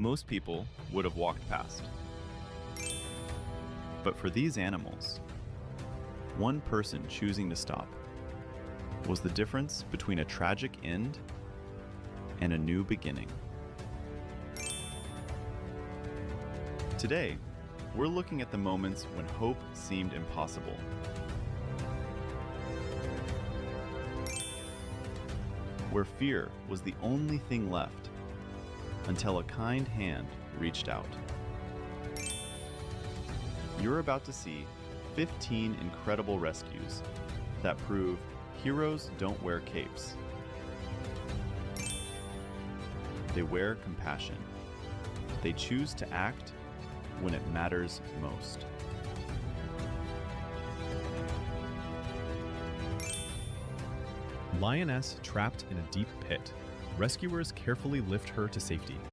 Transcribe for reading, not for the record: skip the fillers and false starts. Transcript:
most people would have walked past. But for these animals, one person choosing to stop was the difference between a tragic end and a new beginning. Today, we're looking at the moments when hope seemed impossible. Where fear was the only thing left until a kind hand reached out. You're about to see 15 incredible rescues that prove heroes don't wear capes. They wear compassion. They choose to act when it matters most. Lioness trapped in a deep pit. Rescuers carefully lift her to safety.